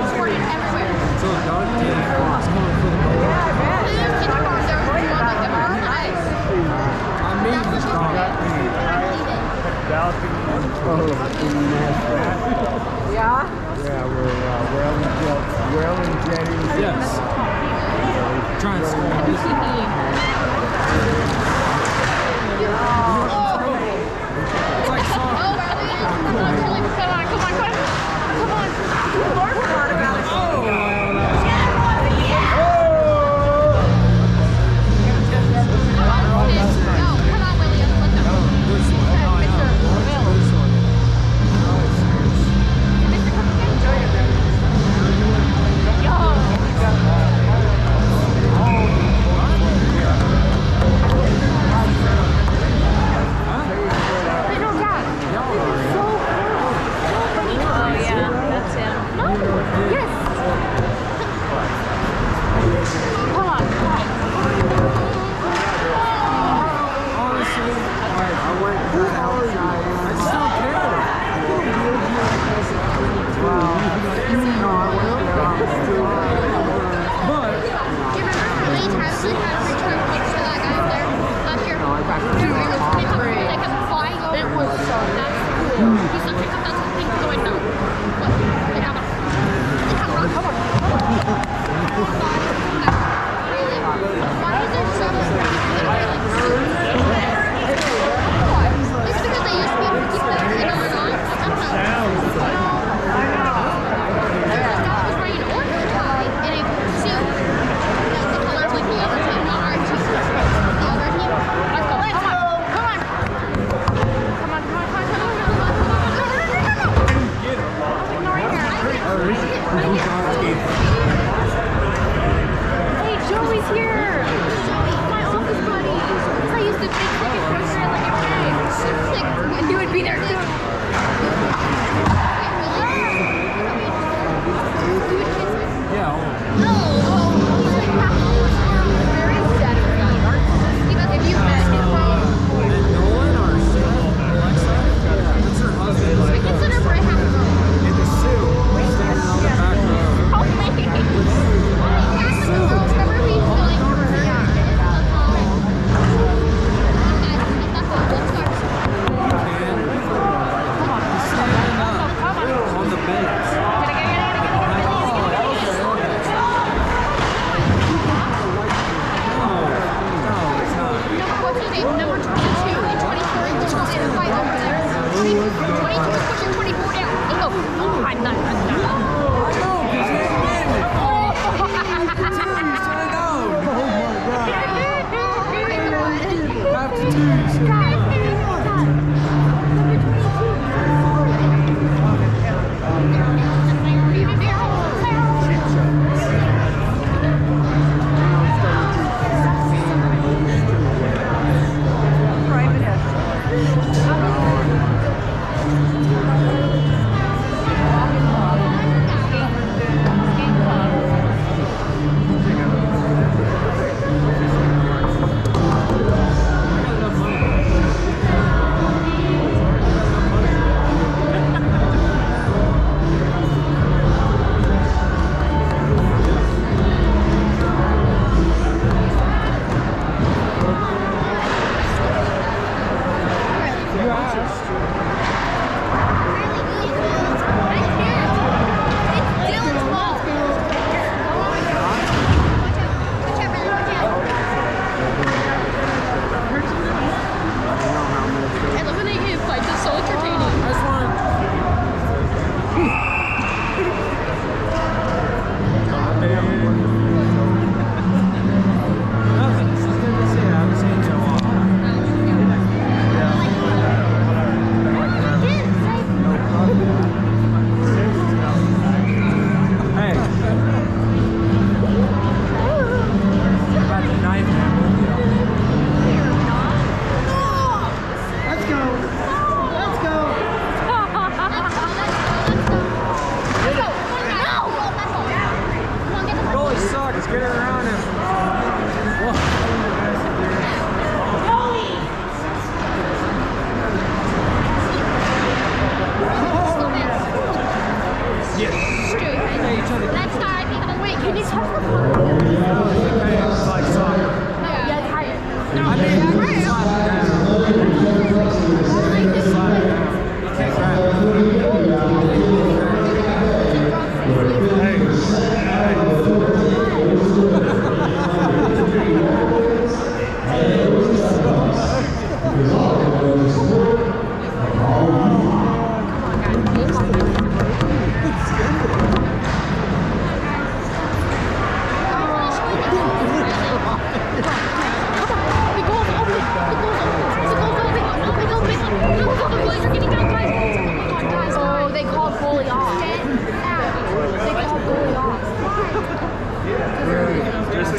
Every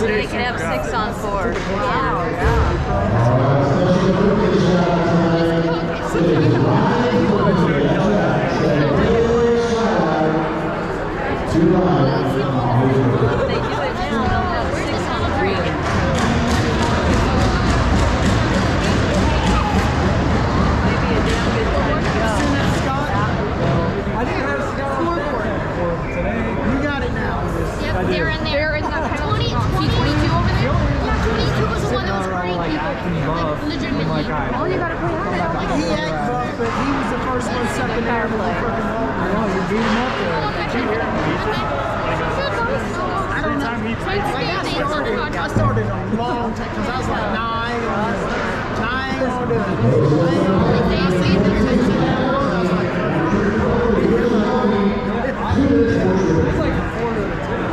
They can have 6 on 4. Wow, They do it now, they'll have 6 on 3. Maybe a damn good time to go. I think I have Scott on today. You got it now. Yep, they're in there. They're in the 20, see 22 over there? Yeah, 22 was the one that was hurting people. Legitimately. Oh, you gotta play hard. He acted buff, but he was the first one sucking there. I know, you beat him up there. I don't know. I started a long time, because I was like 9. I ain't gonna do it. It's like a quarter of a 10.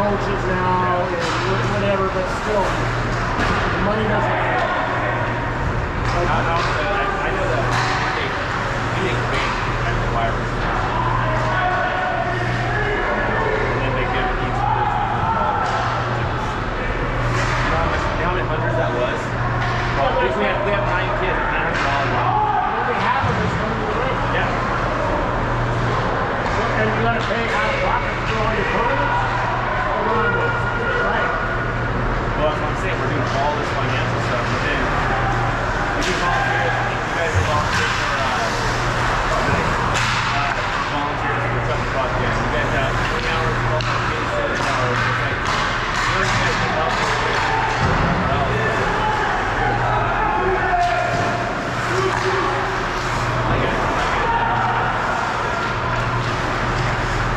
coaches now and whatever, but still, the money doesn't. I know that we take weight at the wires. And then they give each person $100. You know how many hundreds that was? Well, we have 9 kids at $900 wow. Only half of it's coming to the race. Yeah. And you gotta pay out of pocket for all your permits? Right. Well, that's what I'm saying. We're doing all this financial stuff, but then we do volunteers. I think you guys are volunteers for volunteers for Chuck Podcast. You guys have 20 hours of volunteers, 7 hours. It's like, you know, you guys can help with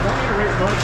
Don't need to raise money.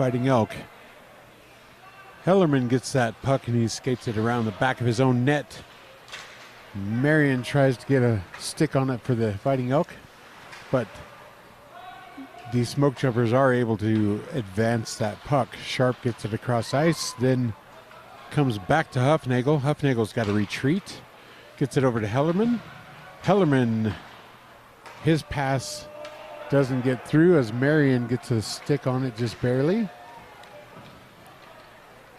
Fighting Elk. Hellerman gets that puck and he skates it around the back of his own net. Marion tries to get a stick on it for the Fighting Elk, but the Smokejumpers are able to advance that puck. Sharp gets it across ice, then comes back to Huffnagel. Huffnagel's got to retreat. Gets it over to Hellerman. Hellerman, his pass doesn't get through as Marion gets a stick on it just barely.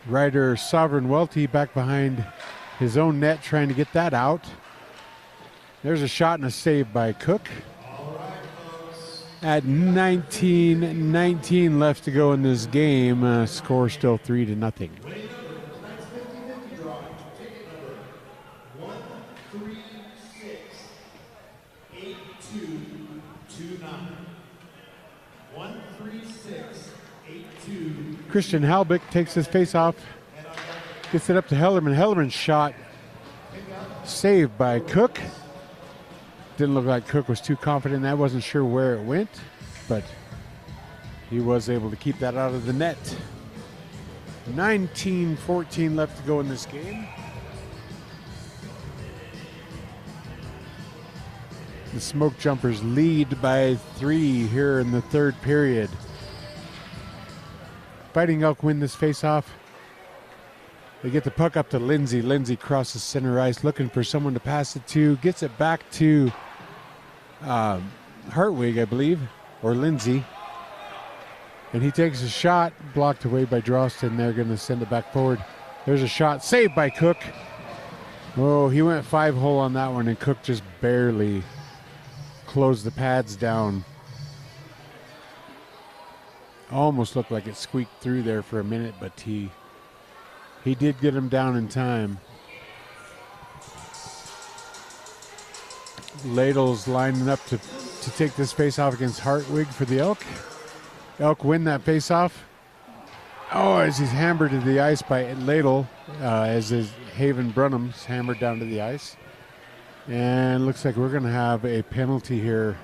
Ryder Sovereign Welty back behind his own net trying to get that out. There's a shot and a save by Cook. At 19 left to go in this game, score still 3-0. Christian Halbick takes his face off, gets it up to Hellerman. Hellerman's shot saved by Cook. Didn't look like Cook was too confident. I wasn't sure where it went, but he was able to keep that out of the net. 19-14 left to go in this game. The Smokejumpers lead by 3 here in the third period. Fighting Elk win this face-off. They get the puck up to Lindsay. Lindsay crosses center ice, looking for someone to pass it to. Gets it back to Hartwig, I believe, or Lindsay. And he takes a shot, blocked away by Droston. They're going to send it back forward. There's a shot, saved by Cook. Oh, he went 5-hole on that one, and Cook just barely closed the pads down. Almost looked like it squeaked through there for a minute, but he did get him down in time. Ladle's lining up to take this face-off against Hartwig for the Elk. Elk win that face-off. Oh, as he's hammered to the ice by Ladle, as his Haven Brunham's hammered down to the ice. And looks like we're going to have a penalty here.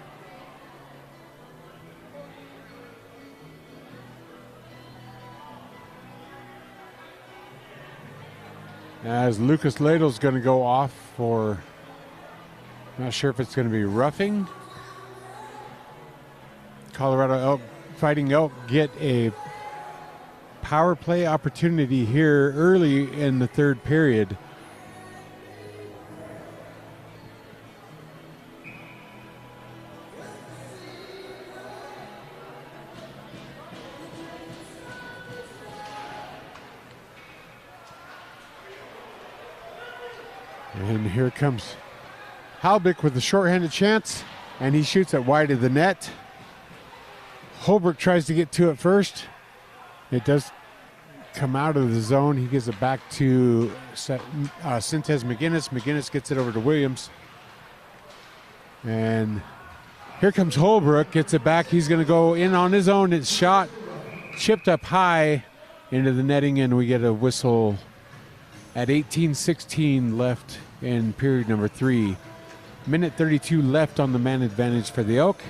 As Lucas Ladle's going to go off for, not sure if it's going to be roughing. Colorado Elk, Fighting Elk get a power play opportunity here early in the third period. And here comes Halbick with a shorthanded chance, and he shoots it wide of the net. Holbrook tries to get to it first. It does come out of the zone. He gives it back to Sintez McGinnis. McGinnis gets it over to Williams. And here comes Holbrook, gets it back. He's going to go in on his own. It's shot, chipped up high into the netting, and we get a whistle at 18:16 left in period number 3. Minute 32 left on the man advantage for the Elk.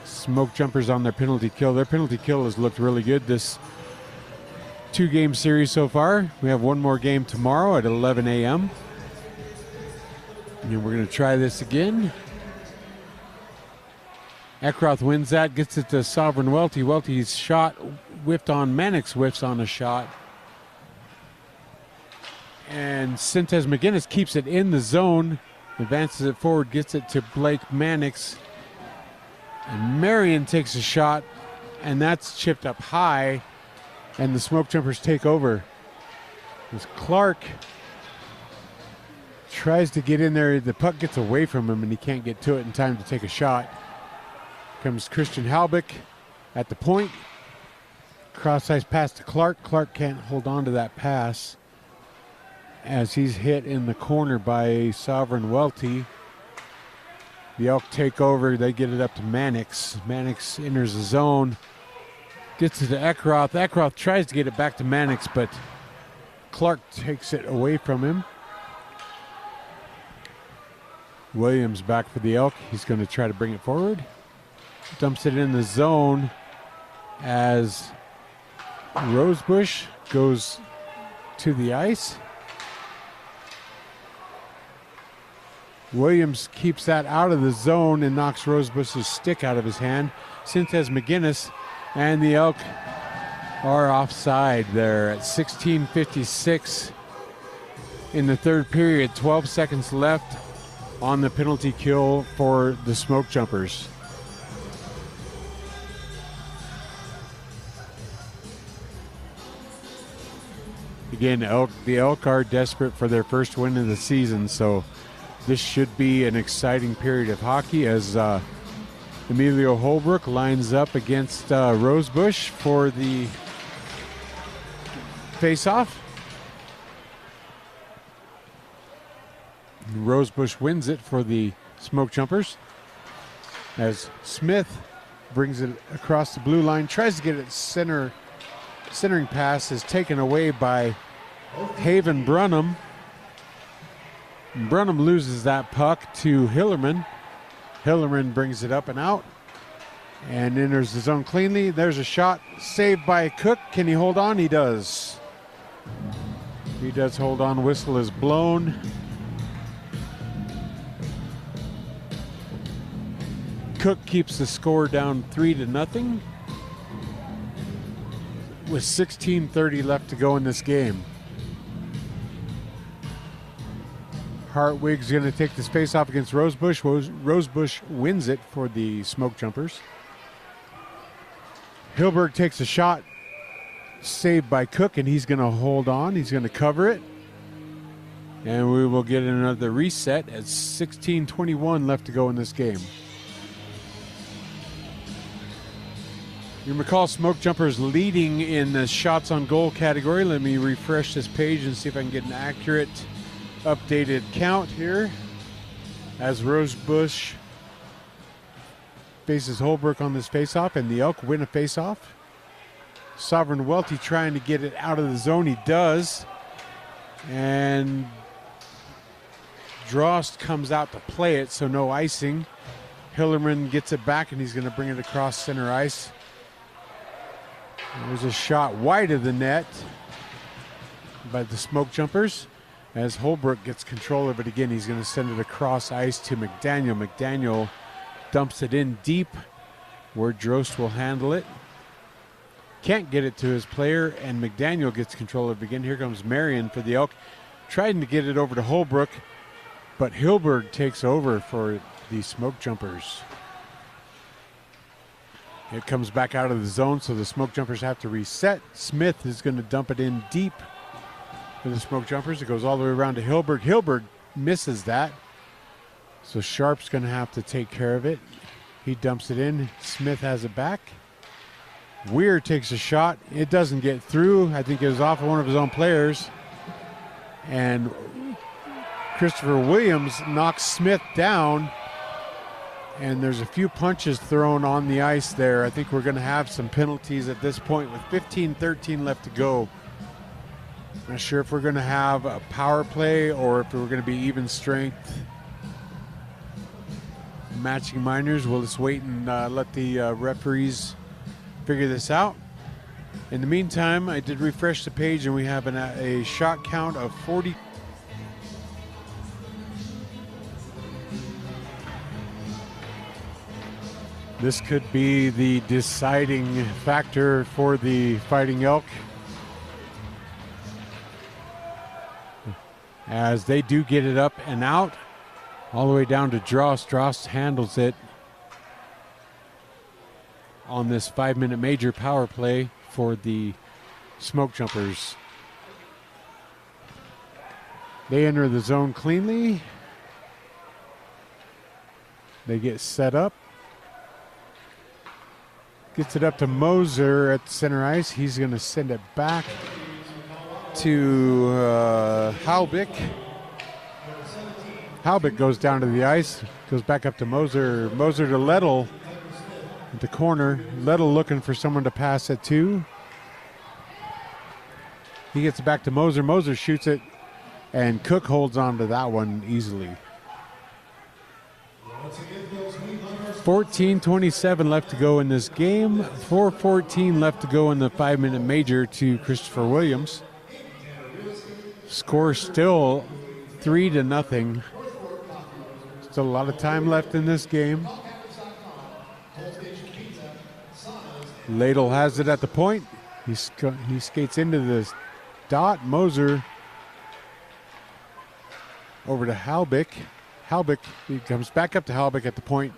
Smokejumpers on their penalty kill. Their penalty kill has looked really good this 2-game series so far. We have one more game tomorrow at 11 a.m. And we're going to try this again. Eckroth wins that, gets it to Sovereign Welty. Welty's shot whiffed on. Mannix whiffs on a shot. And Sintez McGinnis keeps it in the zone, advances it forward, gets it to Blake Mannix. And Marion takes a shot, and that's chipped up high, and the Smokejumpers take over. As Clark tries to get in there, the puck gets away from him, and he can't get to it in time to take a shot. Comes Christian Halbick at the point. Cross ice pass to Clark. Clark can't hold on to that pass as he's hit in the corner by Sovereign Welty. The Elk take over. They get it up to Mannix. Mannix enters the zone. Gets it to Eckroth. Eckroth tries to get it back to Mannix, but Clark takes it away from him. Williams back for the Elk. He's going to try to bring it forward. Dumps it in the zone. as Rosebush goes to the ice. Williams keeps that out of the zone and knocks Rosebush's stick out of his hand. Synthes McGinnis and the Elk are offside there at 16:56 in the third period. 12 seconds left on the penalty kill for the Smokejumpers. Again, the Elk are desperate for their first win of the season, so this should be an exciting period of hockey as Emilio Holbrook lines up against Rosebush for the face-off. Rosebush wins it for the Smokejumpers as Smith brings it across the blue line, tries to get it centering pass is taken away by Haven Brunham. Brunham loses that puck to Hillerman. Hillerman brings it up and out and enters the zone cleanly. There's a shot saved by Cook. Can he hold on? He does. He does hold on. Whistle is blown. Cook keeps the score down 3-0 with 16:30 left to go in this game. Hartwig's going to take this face-off against Rosebush. Rosebush wins it for the Smokejumpers. Hilberg takes a shot, saved by Cook, and he's going to hold on. He's going to cover it. And we will get another reset at 16:21 left to go in this game. Your McCall Smokejumpers leading in the shots on goal category. Let me refresh this page and see if I can get an accurate updated count here as Rosebush faces Holbrook on this faceoff, and the Elk win a faceoff. Sovereign Welty trying to get it out of the zone. He does. And Drost comes out to play it, so no icing. Hillerman gets it back, and he's going to bring it across center ice. There's a shot wide of the net by the Smokejumpers as Holbrook gets control of it again. He's going to send it across ice to McDaniel. McDaniel dumps it in deep where Drost will handle it. Can't get it to his player, and McDaniel gets control of it again. Here comes Marion for the Elk, trying to get it over to Holbrook, but Hilberg takes over for the Smokejumpers. It comes back out of the zone, so the Smokejumpers have to reset. Smith is going to dump it in deep for the Smokejumpers. It goes all the way around to Hilberg. Hilberg misses that, so Sharp's going to have to take care of it. He dumps it in. Smith has it back. Weir takes a shot. It doesn't get through. I think it was off of one of his own players. And Christopher Williams knocks Smith down. And there's a few punches thrown on the ice there. I think we're going to have some penalties at this point with 15-13 left to go. Not sure if we're going to have a power play or if we're going to be even strength. Matching minors. We'll just wait and let the referees figure this out. In the meantime, I did refresh the page and we have a shot count of 40. This could be the deciding factor for the Fighting Elk, as they do get it up and out all the way down to Drost. Drost handles it on this 5-minute major power play for the Smokejumpers. They enter the zone cleanly. They get set up. Gets it up to Moser at center ice. He's going to send it back to Halbick. Halbick goes down to the ice, goes back up to Moser. Moser to Lettle at the corner. Lettle looking for someone to pass it to. He gets it back to Moser. Moser shoots it, and Cook holds on to that one easily. 14:27 left to go in this game. 4:14 left to go in the 5-minute major to Christopher Williams. Score still 3-0. Still a lot of time left in this game. Ladle has it at the point. He skates into this dot. Moser over to Halbick. Halbick, he comes back up to Halbick at the point.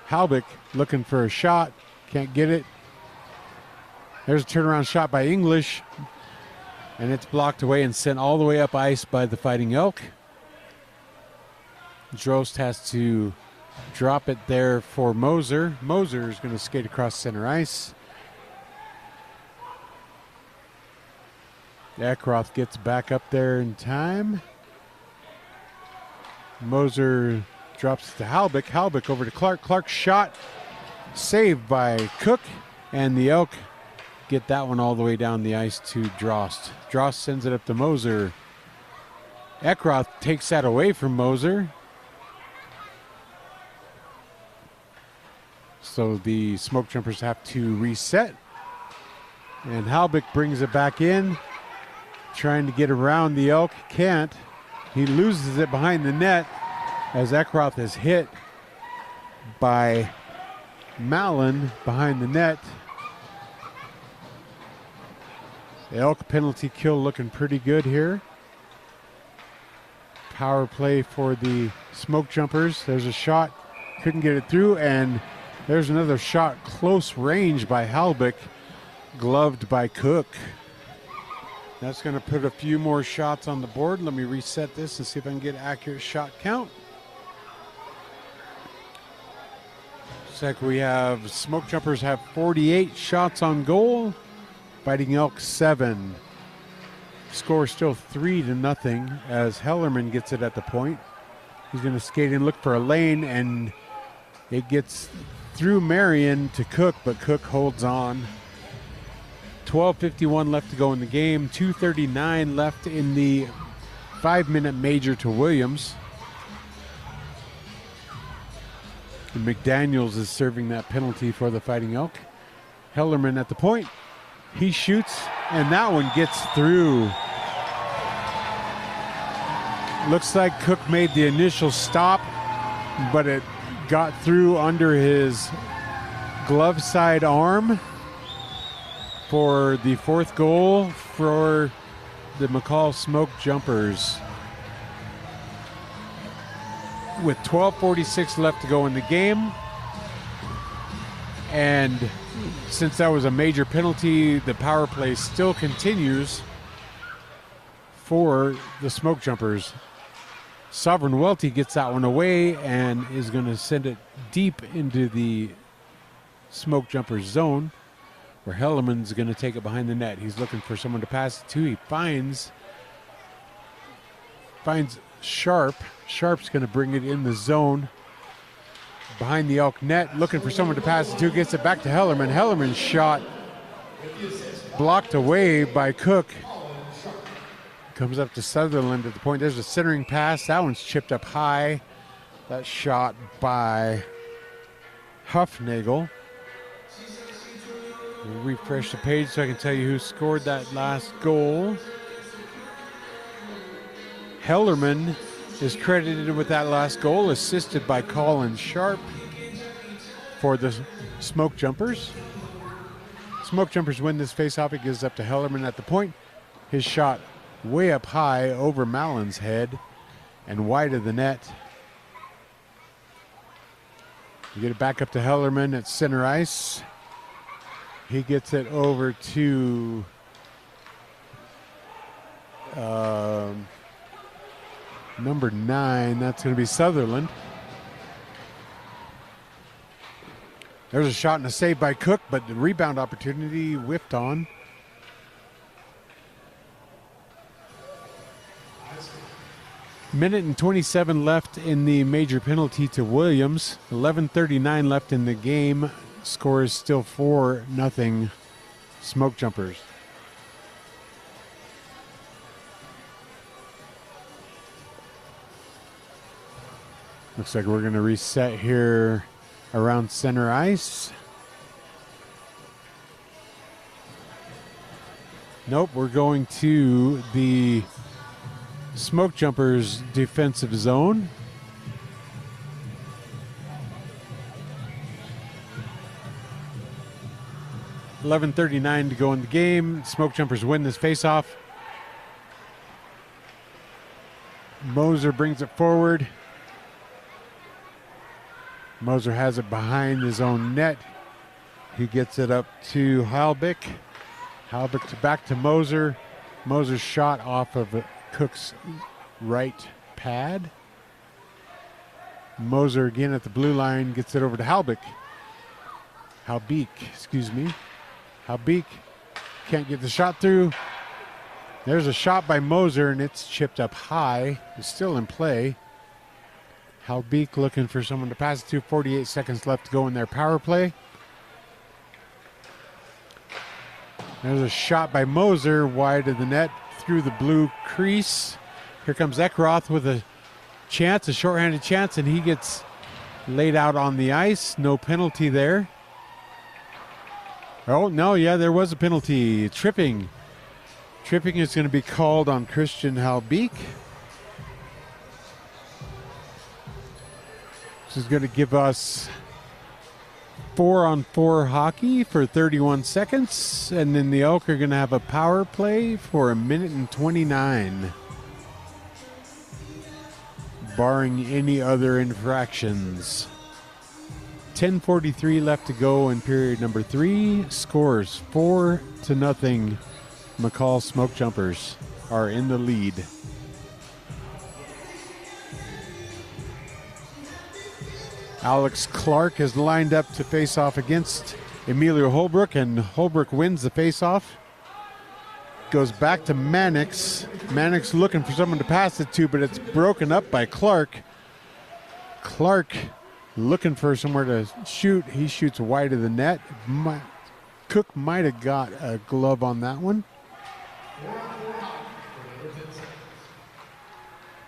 Halbick looking for a shot. Can't get it. There's a turnaround shot by English. And it's blocked away and sent all the way up ice by the Fighting Elk. Drost has to drop it there for Moser. Moser is going to skate across center ice. Eckroth gets back up there in time. Moser drops it to Halbick. Halbick over to Clark. Clark's shot saved by Cook. And the Elk get that one all the way down the ice to Drost. Drost sends it up to Moser. Eckroth takes that away from Moser. So the Smoke Jumpers have to reset. And Halbick brings it back in. Trying to get around the Elk. Can't. He loses it behind the net as Eckroth is hit by Mallon behind the net. The Elk penalty kill looking pretty good here. Power play for the Smoke Jumpers. There's a shot. Couldn't get it through, and there's another shot close range by Halbick, gloved by Cook. That's going to put a few more shots on the board. Let me reset this and see if I can get an accurate shot count. Looks like we have Smoke Jumpers have 48 shots on goal. Fighting Elk 7. Score still 3-0 as Hellerman gets it at the point. He's going to skate and look for a lane, and it gets through Marion to Cook, but Cook holds on. 12:51 left to go in the game. 2:39 left in the 5-minute major to Williams. And McDaniels is serving that penalty for the Fighting Elk. Hellerman at the point. He shoots, and that one gets through. Looks like Cook made the initial stop, but it got through under his glove side arm for the 4th goal for the McCall Smokejumpers. With 12:46 left to go in the game, and since that was a major penalty, the power play still continues for the Smoke Jumpers. Sovereign Welty gets that one away and is going to send it deep into the Smoke Jumpers zone, where Hellerman's going to take it behind the net. He's looking for someone to pass it to. He finds Sharp. Sharp's going to bring it in the zone behind the Elk net, looking for someone to pass it to, gets it back to Hellerman. Hellerman's shot blocked away by Cook. Comes up to Sutherland at the point. There's a centering pass. That one's chipped up high. That shot by Huffnagel. We'll refresh the page so I can tell you who scored that last goal. Hellerman is credited with that last goal, assisted by Colin Sharp for the Smoke Jumpers. Smoke Jumpers win this faceoff. It gives up to Hellerman at the point. His shot way up high over Mallon's head and wide of the net. You get it back up to Hellerman at center ice. He gets it over to number 9. That's going to be Sutherland. There's a shot and a save by Cook, but the rebound opportunity whiffed on. Minute and 27 left in the major penalty to Williams. 11:39 left in the game. Score is still 4-0 Smoke Jumpers. Looks like we're going to reset here around center ice. Nope, we're going to the Smokejumpers defensive zone. .11:39 to go in the game. Smokejumpers win this faceoff. Moser brings it forward. Moser has it behind his own net. He gets it up to Halbeck. Halbeck back to Moser. Moser's shot off of Cook's right pad. Moser again at the blue line gets it over to Halbeck. Halbeck, excuse me. Halbeck can't get the shot through. There's a shot by Moser and it's chipped up high. It's still in play. Halbeck looking for someone to pass it to. 48 seconds left to go in their power play. There's a shot by Moser wide of the net through the blue crease. Here comes Eckroth with a chance, a shorthanded chance, and he gets laid out on the ice. No penalty there. Oh, no, yeah, there was a penalty. Tripping. Tripping is going to be called on Christian Halbeck. This is going to give us 4-on-4 hockey for 31 seconds. And then the Elk are going to have a power play for 1:29. Barring any other infractions. 10:43 left to go in period number 3. Scores 4-0. McCall Smokejumpers are in the lead. Alex Clark is lined up to face off against Emilio Holbrook, and Holbrook wins the face-off. Goes back to Mannix. Mannix looking for someone to pass it to, but it's broken up by Clark. Clark looking for somewhere to shoot. He shoots wide of the net. Cook might have got a glove on that one.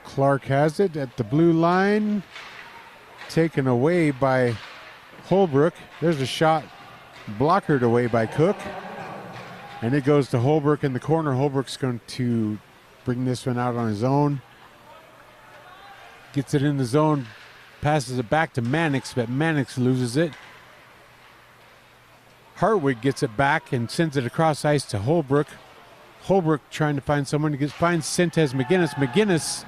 Clark has it at the blue line. Taken away by Holbrook. There's a shot blockered away by Cook. And it goes to Holbrook in the corner. Holbrook's going to bring this one out on his own. Gets it in the zone. Passes it back to Mannix, but Mannix loses it. Hartwig gets it back and sends it across ice to Holbrook. Holbrook trying to find someone to find Sintez McGinnis. McGinnis,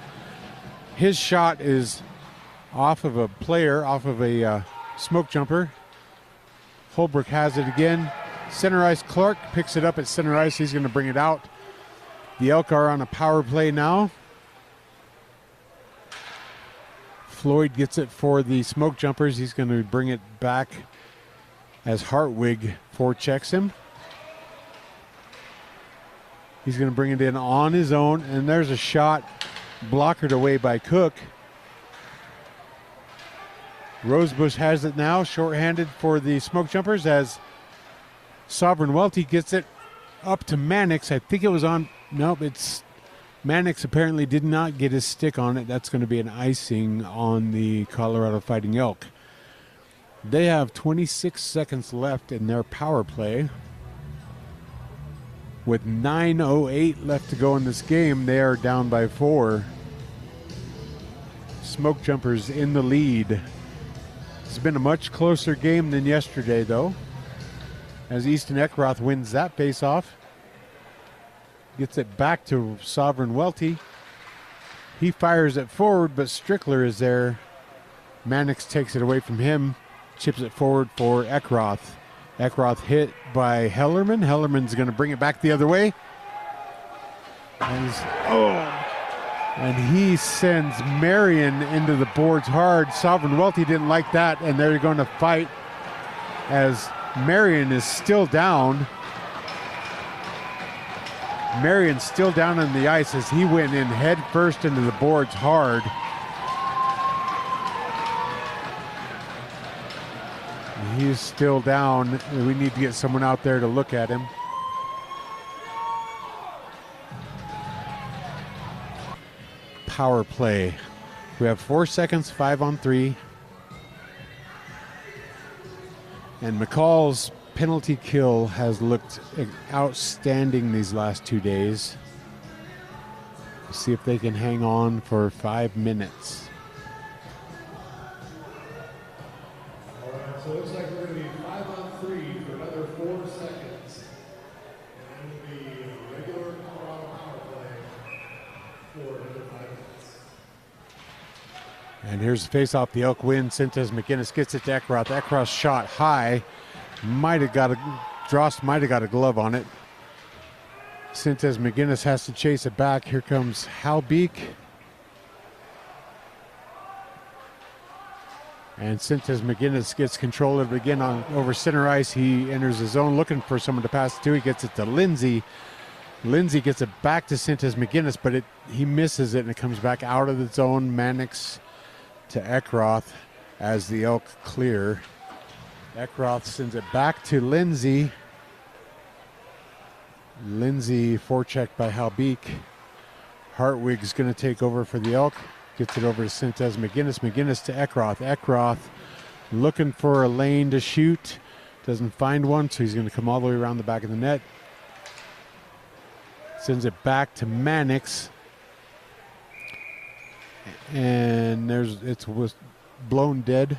his shot is off of a player, off of a smoke jumper. Holbrook has it again. Center ice, Clark picks it up at center ice. He's going to bring it out. The Elk are on a power play now. Floyd gets it for the smoke jumpers. He's going to bring it back as Hartwig forechecks him. He's going to bring it in on his own, and there's a shot blockered away by Cook. Rosebush has it now, shorthanded for the smoke jumpers as Sovereign Welty gets it up to Mannix. I think it was on, nope, it's Mannix apparently did not get his stick on it. That's going to be an icing on the Colorado Fighting Elk. They have 26 seconds left in their power play. With 9:08 left to go in this game, they are down by 4. Smoke Jumpers in the lead. It's been a much closer game than yesterday, though, as Easton Eckroth wins that face-off. Gets it back to Sovereign Welty. He fires it forward, but Strickler is there. Mannix takes it away from him, chips it forward for Eckroth. Eckroth hit by Hellerman. Hellerman's going to bring it back the other way. And he sends Marion into the boards hard. Sovereign Welty didn't like that, and they're going to fight as Marion is still down. Marion's still down on the ice as he went in head first into the boards hard. He's still down. We need to get someone out there to look at him. Power play. We have 4 seconds, 5-on-3. And McCall's penalty kill has looked outstanding these last 2 days. See if they can hang on for 5 minutes. All right, so it looks like we're going to be 5-on-3 for another 4 seconds. And then it'll be regular Colorado power play for another 5 minutes. And here's the face-off. The Elk win. Sintez McGinnis gets it to Eckroth. Eckroth shot high. Drost might have got a glove on it. Sintez McGinnis has to chase it back. Here comes Halbeek. And Sintez McGinnis gets control of it again over center ice. He enters his zone looking for someone to pass it to. He gets it to Lindsay. Lindsay gets it back to Sintez McGinnis, but he misses it and it comes back out of the zone. Mannix to Eckroth as the Elk clear. Eckroth sends it back to Lindsay. Lindsay forechecked by Halbeek. Hartwig's going to take over for the Elk. Gets it over to Sintez McGinnis. McGinnis to Eckroth. Eckroth looking for a lane to shoot. Doesn't find one, so he's going to come all the way around the back of the net. Sends it back to Mannix. And it was blown dead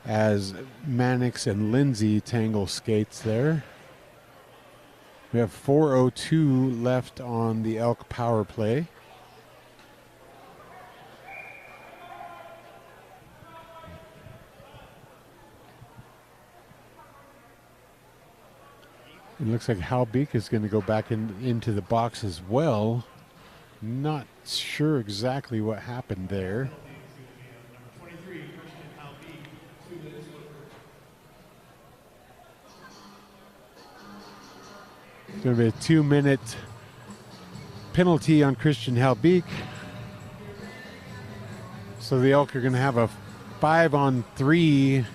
as Mannix and Lindsay tangle skates there. We have 4:02 left on the Elk power play. It looks like Halbeek is going to go back into the box as well. Not sure exactly what happened there. It's going to be a 2-minute penalty on Christian Halbeek. So the Elk are going to have a 5-on-3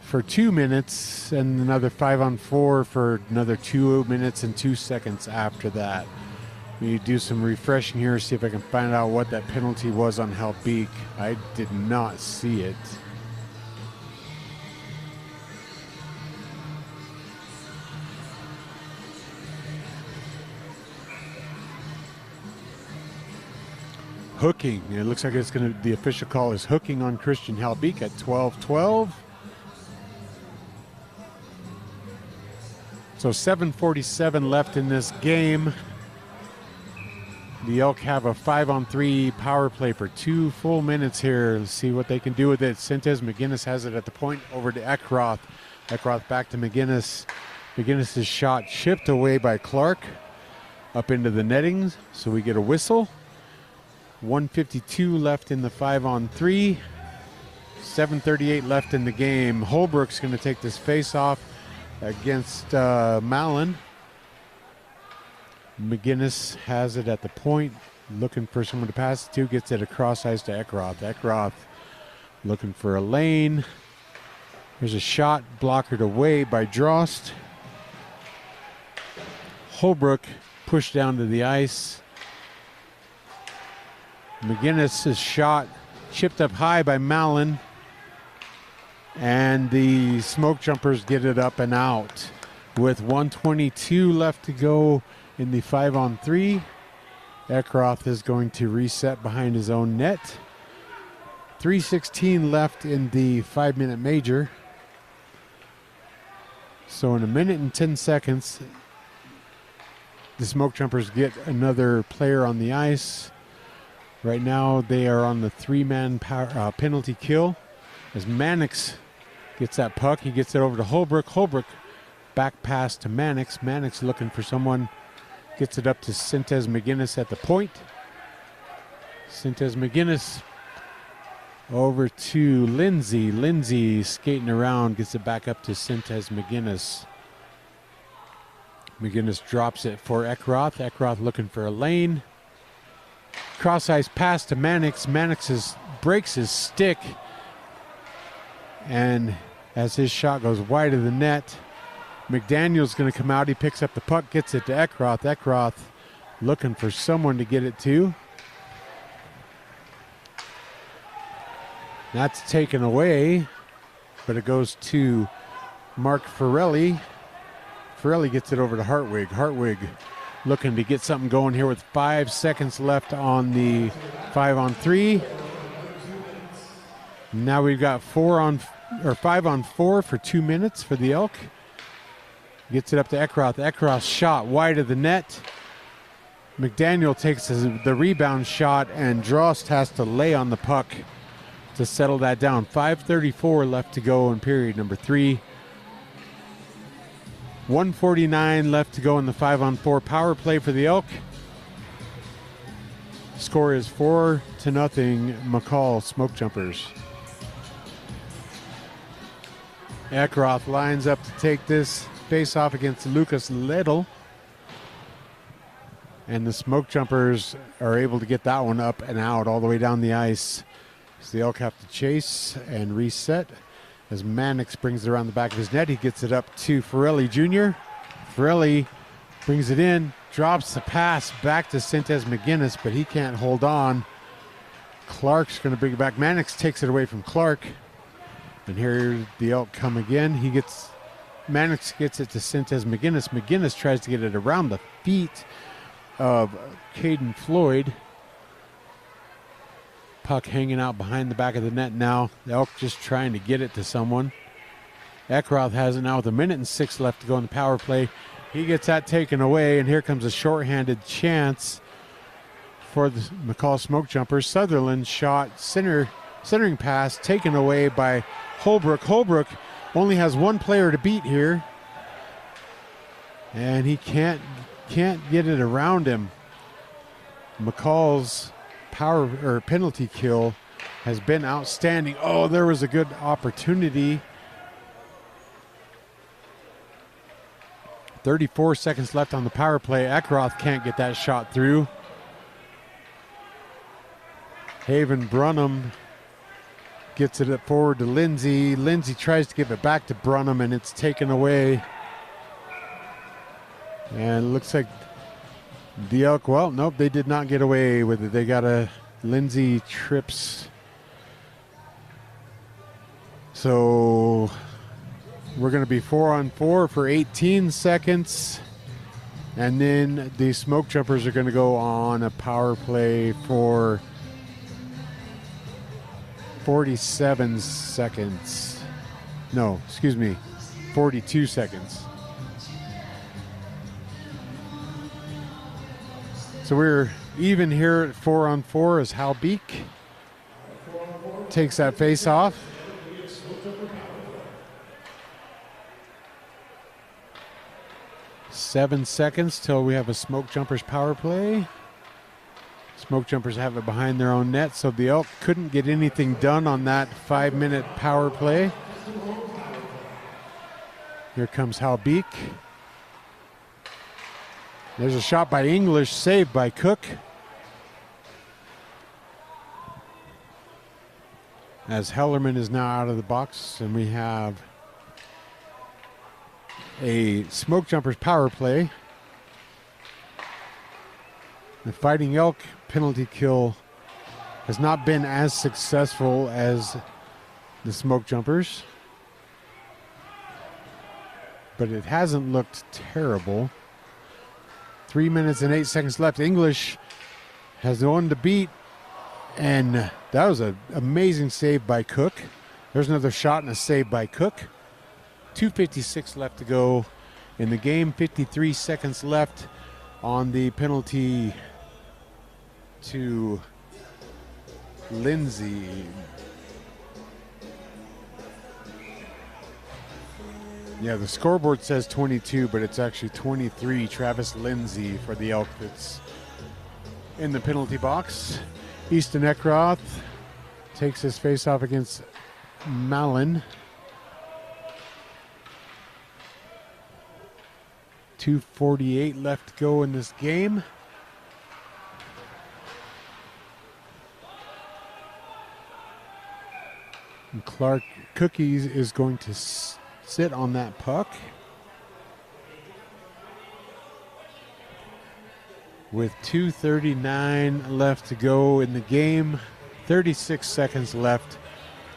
for 2 minutes and another 5-on-4 for another 2 minutes and 2 seconds after that. We do some refreshing here, see if I can find out what that penalty was on Halbeek. I did not see it. Hooking. It looks like it's going to, the official call is hooking on Christian Halbeek at 12-12. So 7:47 left in this game. The Elk have a 5-on-3 power play for 2 full minutes here. Let's see what they can do with it. Sintez McGinnis has it at the point over to Eckroth. Eckroth back to McGinnis. McGinnis' shot chipped away by Clark up into the netting. So we get a whistle. 1:52 left in the 5-on-3. 7:38 left in the game. Holbrook's going to take this face off against Mallon. McGinnis has it at the point, looking for someone to pass it to, gets it across ice to Eckroth. Eckroth looking for a lane. There's a shot blockered away by Drost. Holbrook pushed down to the ice. McGinnis' shot chipped up high by Mallon. And the Smokejumpers get it up and out. With 1:22 left to go in the 5-on-3, Eckroth is going to reset behind his own net. 3:16 left in the 5-minute major. So in 1 minute and 10 seconds, the Smokejumpers get another player on the ice. Right now they are on the 3-man penalty kill. As Mannix gets that puck, he gets it over to Holbrook. Holbrook back pass to Mannix. Mannix looking for someone. Gets it up to Sintez McGinnis at the point. Sintez McGinnis over to Lindsay. Lindsay skating around, gets it back up to Sintez McGinnis. McGinnis drops it for Eckroth. Eckroth looking for a lane. Cross ice pass to Mannix. Mannix breaks his stick. And as his shot goes wide of the net, McDaniel's going to come out. He picks up the puck, gets it to Eckroth. Eckroth looking for someone to get it to. That's taken away. but it goes to Mark Forelli. Forelli gets it over to Hartwig. Hartwig looking to get something going here with 5 seconds left on the 5-on-3. Now we've got 5-on-4 for 2 minutes for the Elk. Gets it up to Eckroth. Eckroth's shot wide of the net. McDaniel takes the rebound shot, and Drost has to lay on the puck to settle that down. 5:34 left to go in period number 3. 1:49 left to go in the 5-on-4 power play for the Elk. Score is 4-0 McCall Smokejumpers. Eckroth lines up to take this face off against Lucas Little. And the Smokejumpers are able to get that one up and out all the way down the ice. So the Elk have to chase and reset. As Mannix brings it around the back of his net, he gets it up to Forelli Jr. Forelli brings it in, drops the pass back to Sintez McGinnis, but he can't hold on. Clark's going to bring it back. Mannix takes it away from Clark. And here the Elk come again. Mannix gets it to Sintez McGinnis. McGinnis tries to get it around the feet of Caden Floyd. Puck hanging out behind the back of the net now. The Elk just trying to get it to someone. Eckroth has it now with 1:06 left to go in the power play. He gets that taken away, and here comes a shorthanded chance for the McCall Smokejumpers. Sutherland shot, centering pass taken away by Holbrook. Holbrook only has one player to beat here, and he can't get it around him. McCall's penalty kill has been outstanding. Oh, there was a good opportunity. 34 seconds left on the power play. Eckroth can't get that shot through. Haven Brunham gets it forward to Lindsay. Lindsay tries to give it back to Brunham, and it's taken away. And it looks like the Elk, well, nope, they did not get away with it. They got Lindsay trips. So we're going to be 4-on-4 for 18 seconds. And then the Smokejumpers are going to go on a power play for 47 seconds. No, excuse me, 42 seconds. So we're even here at 4-on-4 as Hal Beek takes that face off. Seven seconds till we have a Smokejumpers power play. Smokejumpers have it behind their own net, so the Elk couldn't get anything done on that 5-minute power play. Here comes Hal Beek. There's a shot by English, saved by Cook. As Hellerman is now out of the box, and we have a Smokejumpers power play. The Fighting Elk penalty kill has not been as successful as the Smokejumpers, but it hasn't looked terrible. 3 minutes and 8 seconds left. English has the one to beat, and that was an amazing save by Cook. There's another shot and a save by Cook. 2:56 left to go in the game. 53 seconds left on the penalty to Lindsay. Yeah, the scoreboard says 22, but it's actually 23. Travis Lindsay for the Elk that's in the penalty box. Easton Eckroth takes his face off against Mallon. 2:48 left to go in this game. And Clark Cookies is going to sit on that puck. With 2:39 left to go in the game, 36 seconds left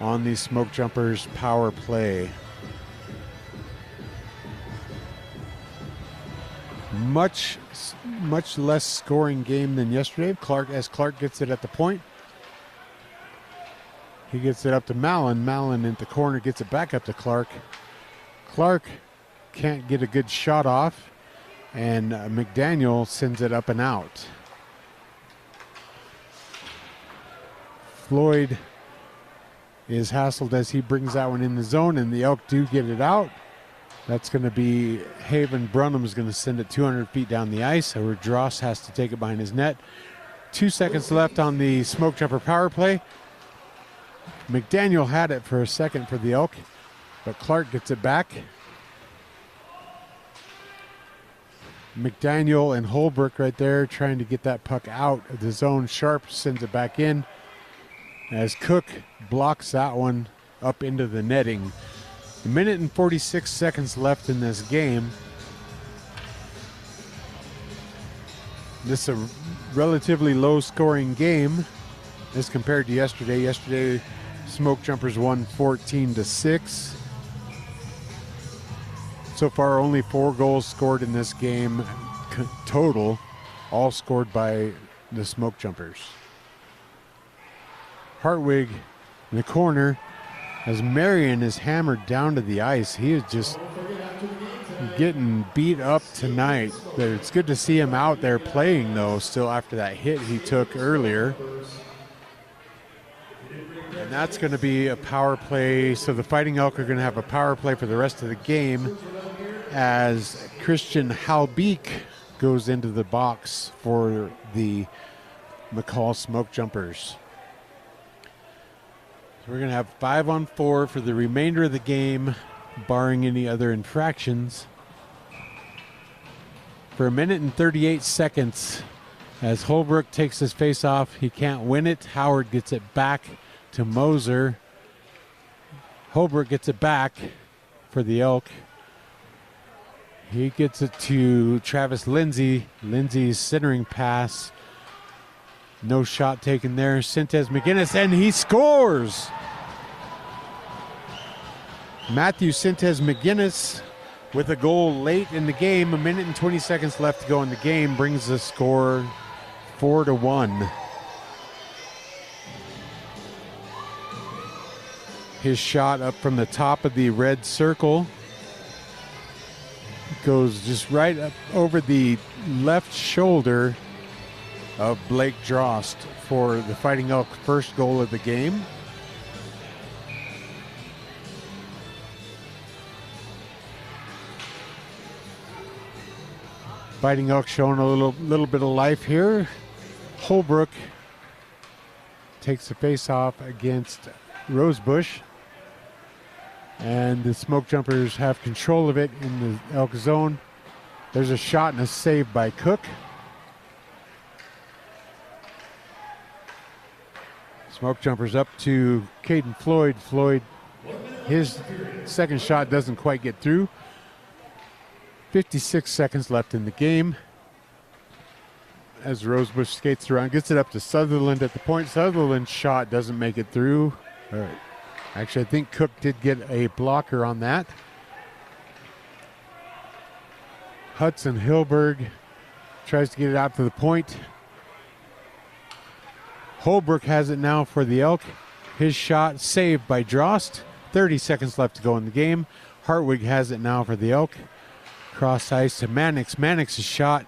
on the Smoke Jumpers power play. Much less scoring game than yesterday. Clark gets it at the point. He gets it up to Mallon. Mallon in the corner gets it back up to Clark. Clark can't get a good shot off, and McDaniel sends it up and out. Floyd is hassled as he brings that one in the zone, and the Elk do get it out. That's going to be Haven Brunham is going to send it 200 feet down the ice. Or Dross has to take it behind his net. 2 seconds left on the Smoke Jumper power play. McDaniel had it for a second for the Elk, but Clark gets it back. McDaniel and Holbrook right there trying to get that puck out of the zone. Sharp sends it back in as Cook blocks that one up into the netting. A minute and 46 seconds left in this game. This is a relatively low scoring game as compared to yesterday. Yesterday, Smoke Jumpers won 14-6. So far, only 4 goals scored in this game total, all scored by the Smoke Jumpers. Hartwig in the corner as Marion is hammered down to the ice. He is just getting beat up tonight. It's good to see him out there playing, though, still after that hit he took earlier. And that's going to be a power play. So the Fighting Elk are going to have a power play for the rest of the game as Christian Halbeek goes into the box for the McCall Smokejumpers. So we're going to have 5-on-4 for the remainder of the game, barring any other infractions. For a minute and 38 seconds, as Holbrook takes his face off, he can't win it. Howard gets it back to Moser. Holbrook gets it back for the Elk. He gets it to Travis Lindsay. Lindsay's centering pass. No shot taken there. Sintez McGinnis, and he scores! Matthew Sintez McGinnis with a goal late in the game. A minute and 20 seconds left to go in the game brings the score 4-1. His shot up from the top of the red circle goes just right up over the left shoulder of Blake Drost for the Fighting Elk first goal of the game. Fighting Elk showing a little bit of life here. Holbrook takes the face off against Rosebush, and the Smoke Jumpers have control of it in the Elk zone. There's a shot and a save by Cook. Smoke Jumpers up to Caden Floyd. Floyd, his second shot doesn't quite get through. 56 seconds left in the game as Rosebush skates around, gets it up to Sutherland at the point. Sutherland's shot doesn't make it through. Actually, I think Cook did get a blocker on that. Hudson Hilberg tries to get it out to the point. Holbrook has it now for the Elk. His shot saved by Drost. 30 seconds left to go in the game. Hartwig has it now for the Elk. Cross ice to Mannix. Mannix's shot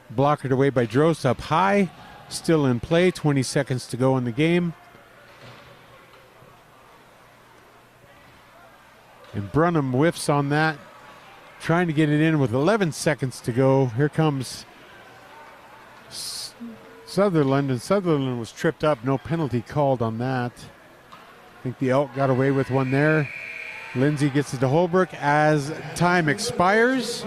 blockered away by Drost up high. Still in play. 20 seconds to go in the game. And Brunham whiffs on that. Trying to get it in with 11 seconds to go. Here comes Sutherland, and Sutherland was tripped up. No penalty called on that. I think the Elk got away with one there. Lindsay gets it to Holbrook as time expires.